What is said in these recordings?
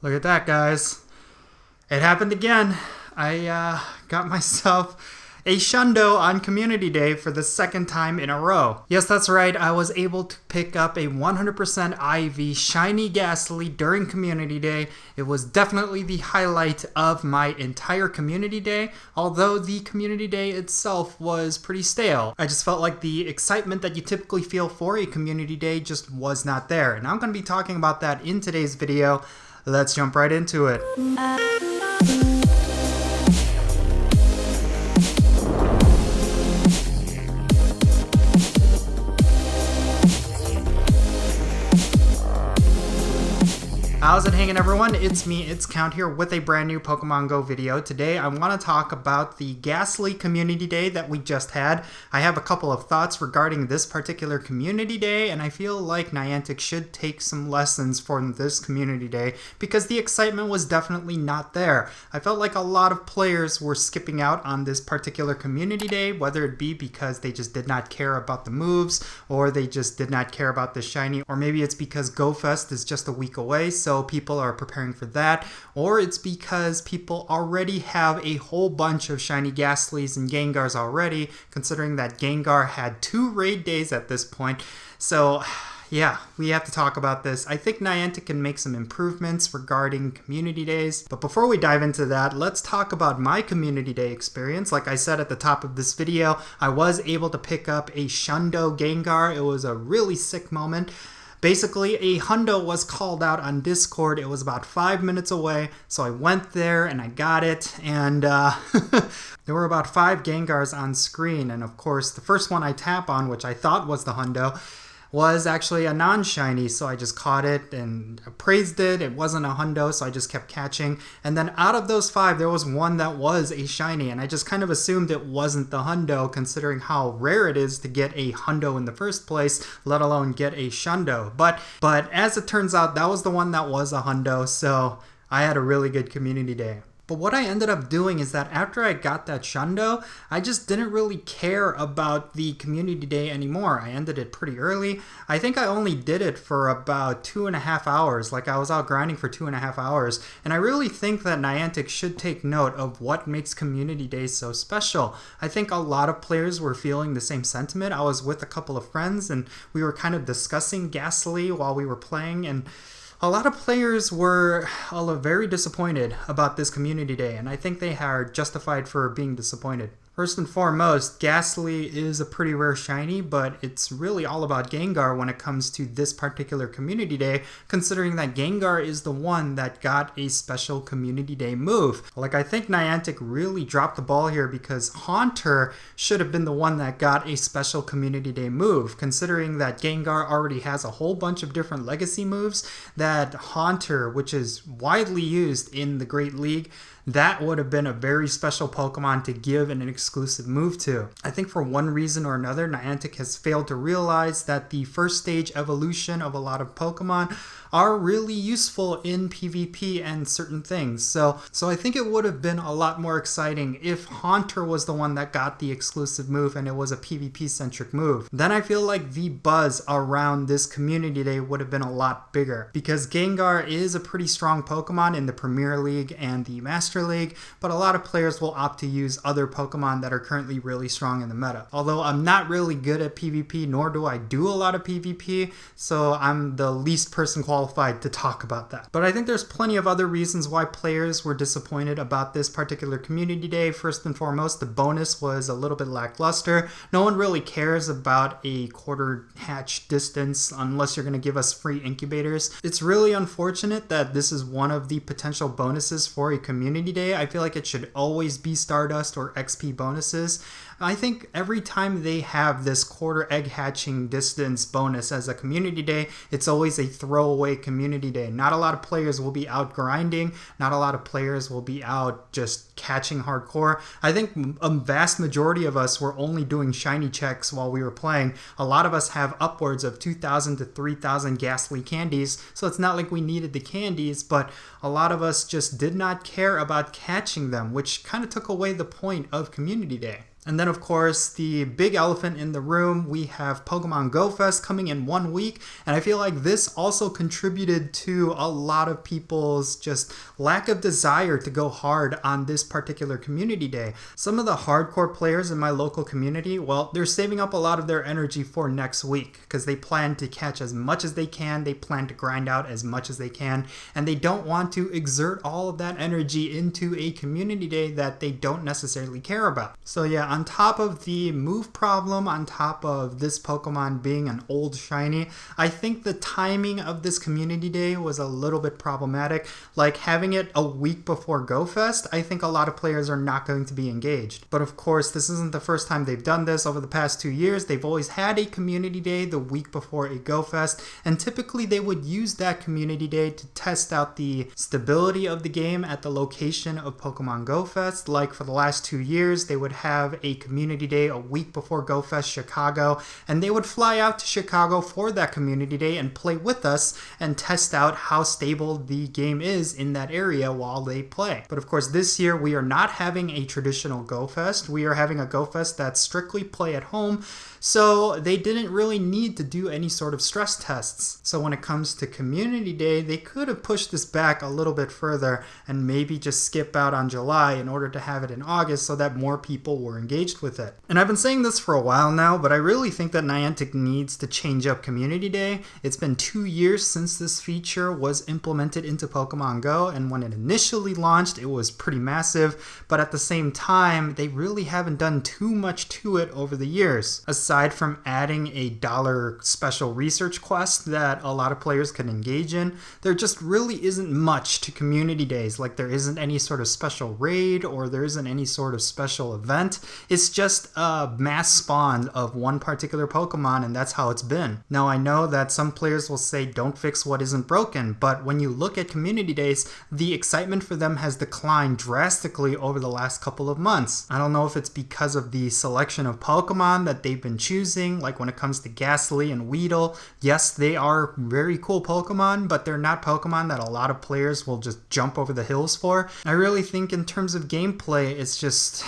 Look at that, guys. It happened again. I got myself a Shundo on Community Day for the second time in a row. Yes, that's right. I was able to pick up a 100% IV shiny Gastly during Community Day. It was definitely the highlight of my entire Community Day, although the Community Day itself was pretty stale. I just felt like the excitement that you typically feel for a Community Day just was not there. And I'm going to be talking about that in today's video. Let's jump right into it. How's it hanging, everyone? It's me, it's Count here with a brand new Pokemon Go video. Today I want to talk about the Gastly Community Day that we just had. I have a couple of thoughts regarding this particular Community Day, and I feel like Niantic should take some lessons from this Community Day because the excitement was definitely not there. I felt like a lot of players were skipping out on this particular Community Day, whether it be because they just did not care about the moves, or they just did not care about the shiny, or maybe it's because Go Fest is just a week away, so people are preparing for that, or it's because people already have a whole bunch of shiny Gastlys and Gengars already, considering that Gengar had 2 raid days at this point. So yeah, we have to talk about this. I think Niantic can make some improvements regarding Community Days. But before we dive into that, let's talk about my Community Day experience. Like I said at the top of this video, I was able to pick up a Shundo Gengar. It was a really sick moment. Basically, a hundo was called out on Discord. It was about 5 minutes away, so I went there and I got it, and there were about 5 Gengars on screen, and of course, the first one I tap on, which I thought was the hundo, was actually a non-shiny, so I just caught it and praised it. It wasn't a hundo, so I just kept catching. And then out of those 5, there was one that was a shiny, and I just kind of assumed it wasn't the hundo, considering how rare it is to get a hundo in the first place, let alone get a shundo. But as it turns out, that was the one that was a hundo, so I had a really good Community Day. But what I ended up doing is that after I got that Shundo, I just didn't really care about the Community Day anymore. I ended it pretty early. I think I only did it for about 2.5 hours. Like, I was out grinding for 2.5 hours. And I really think that Niantic should take note of what makes Community Days so special. I think a lot of players were feeling the same sentiment. I was with a couple of friends and we were kind of discussing Gastly while we were playing, and a lot of players were very disappointed about this Community Day, and I think they are justified for being disappointed. First and foremost, Gastly is a pretty rare shiny, but it's really all about Gengar when it comes to this particular Community Day, considering that Gengar is the one that got a special Community Day move. Like, I think Niantic really dropped the ball here because Haunter should have been the one that got a special Community Day move, considering that Gengar already has a whole bunch of different legacy moves that Haunter, which is widely used in the Great League, that would have been a very special Pokemon to give an exclusive move to. I think for one reason or another, Niantic has failed to realize that the first stage evolution of a lot of Pokemon are really useful in PvP and certain things. So I think it would have been a lot more exciting if Haunter was the one that got the exclusive move and it was a PvP-centric move. Then I feel like the buzz around this Community Day would have been a lot bigger, because Gengar is a pretty strong Pokemon in the Premier League and the Master League, but a lot of players will opt to use other Pokemon that are currently really strong in the meta. Although I'm not really good at PvP, nor do I do a lot of PvP, so I'm the least person qualified to talk about that. But I think there's plenty of other reasons why players were disappointed about this particular Community Day. First and foremost, the bonus was a little bit lackluster. No one really cares about a quarter hatch distance unless you're going to give us free incubators. It's really unfortunate that this is one of the potential bonuses for a Community Day. I feel like it should always be Stardust or XP bonuses. I think every time they have this quarter egg hatching distance bonus as a Community Day, it's always a throwaway Community Day. Not a lot of players will be out grinding. Not a lot of players will be out just catching hardcore. I think a vast majority of us were only doing shiny checks while we were playing. A lot of us have upwards of 2,000 to 3,000 Gastly candies, so it's not like we needed the candies, but a lot of us just did not care about catching them, which kind of took away the point of Community Day. And then of course, the big elephant in the room, we have Pokemon Go Fest coming in 1 week, and I feel like this also contributed to a lot of people's just lack of desire to go hard on this particular community day. Some of the hardcore players in my local community, well, they're saving up a lot of their energy for next week because they plan to catch as much as they can, they plan to grind out as much as they can, and they don't want to exert all of that energy into a community day that they don't necessarily care about. So yeah, on top of the move problem, on top of this Pokemon being an old shiny, I think the timing of this community day was a little bit problematic. Like having it a week before Go Fest, I think a lot of players are not going to be engaged. But of course, this isn't the first time they've done this. Over the past 2 years, they've always had a community day the week before a Go Fest, and typically they would use that community day to test out the stability of the game at the location of Pokemon Go Fest. Like for the last 2 years, they would have a community day a week before Go Fest Chicago, and they would fly out to Chicago for that community day and play with us and test out how stable the game is in that area while they play. But of course, this year we are not having a traditional Go Fest. We are having a Go Fest that's strictly play at home, so they didn't really need to do any sort of stress tests. So when it comes to community day, they could have pushed this back a little bit further and maybe just skip out on July in order to have it in August so that more people were engaged with it. And I've been saying this for a while now, but I really think that Niantic needs to change up community day. It's been 2 years since this feature was implemented into Pokemon Go, and when it initially launched, it was pretty massive, but at the same time, they really haven't done too much to it over the years. Aside from adding a $1 special research quest that a lot of players can engage in, there just really isn't much to community days. Like there isn't any sort of special raid or there isn't any sort of special event. It's just a mass spawn of one particular Pokemon, and that's how it's been. Now I know that some players will say don't fix what isn't broken, but when you look at community days, the excitement for them has declined drastically over the last couple of months. I don't know if it's because of the selection of Pokemon that they've been choosing, like when it comes to Gastly and Weedle. Yes, they are very cool Pokemon, but they're not Pokemon that a lot of players will just jump over the hills for. I really think in terms of gameplay, it's just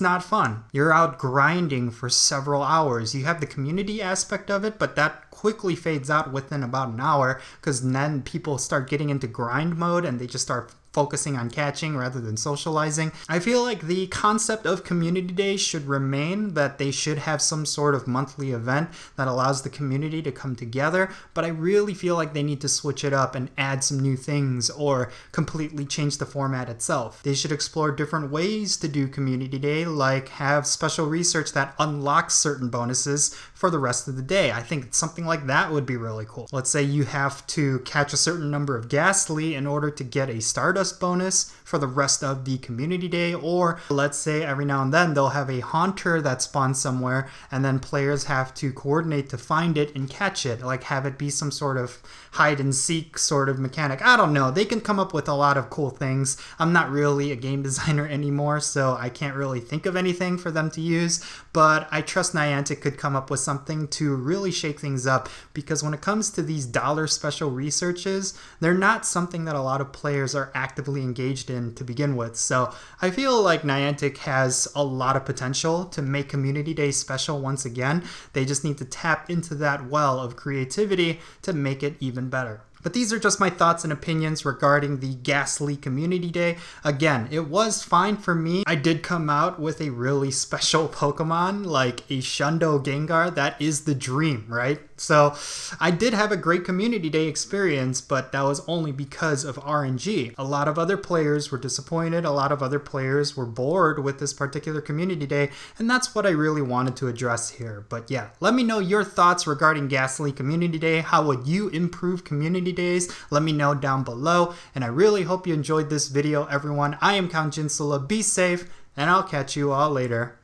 not fun. You're out grinding for several hours. You have the community aspect of it, but that quickly fades out within about an hour because then people start getting into grind mode and they just start focusing on catching rather than socializing. I feel like the concept of community days should remain, that they should have some sort of monthly event that allows the community to come together, but I really feel like they need to switch it up and add some new things or completely change the format itself. They should explore different ways to do community day, like have special research that unlocks certain bonuses for the rest of the day. I think something like that would be really cool. Let's say you have to catch a certain number of Gastly in order to get a Stardust bonus for the rest of the community day, or let's say every now and then they'll have a Haunter that spawns somewhere and then players have to coordinate to find it and catch it, like have it be some sort of hide and seek sort of mechanic. I don't know, they can come up with a lot of cool things. I'm not really a game designer anymore, so I can't really think of anything for them to use, but I trust Niantic could come up with something to really shake things up, because when it comes to these $1 special researches, they're not something that a lot of players are actively engaged in to begin with. So I feel like Niantic has a lot of potential to make Community Day special once again. They just need to tap into that well of creativity to make it even better. But these are just my thoughts and opinions regarding the Gastly Community Day. Again, it was fine for me. I did come out with a really special Pokemon, like a Shundo Gengar. That is the dream, right? So I did have a great Community Day experience, but that was only because of RNG. A lot of other players were disappointed. A lot of other players were bored with this particular Community Day, and that's what I really wanted to address here. But yeah, let me know your thoughts regarding Gastly Community Day. How would you improve Community Days? Let me know down below, and I really hope you enjoyed this video, everyone. I am Count Jinsula. Be safe, and I'll catch you all later.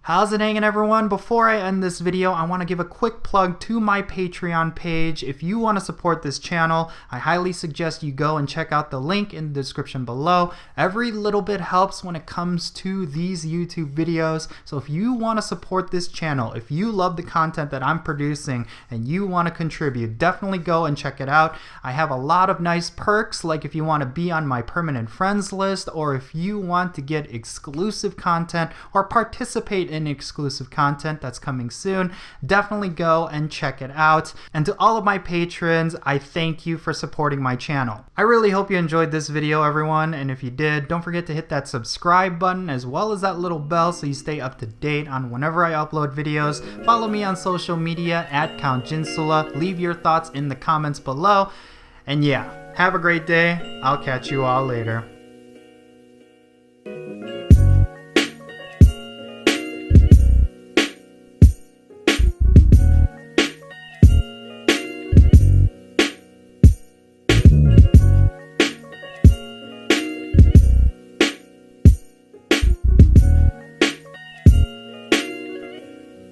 How's it hanging, everyone? Before I end this video, I want to give a quick plug to my Patreon page. If you want to support this channel, I highly suggest you go and check out the link in the description below. Every little bit helps when it comes to these YouTube videos. So if you want to support this channel, if you love the content that I'm producing and you want to contribute, definitely go and check it out. I have a lot of nice perks, like if you want to be on my permanent friends list, or if you want to get exclusive content or participate in exclusive content that's coming soon, definitely go and check it out. And to all of my patrons, I thank you for supporting my channel. I really hope you enjoyed this video, everyone, and if you did, don't forget to hit that subscribe button as well as that little bell so you stay up to date on whenever I upload videos. Follow me on social media at Count Jinsula. Leave your thoughts in the comments below. And yeah, have a great day. I'll catch you all later.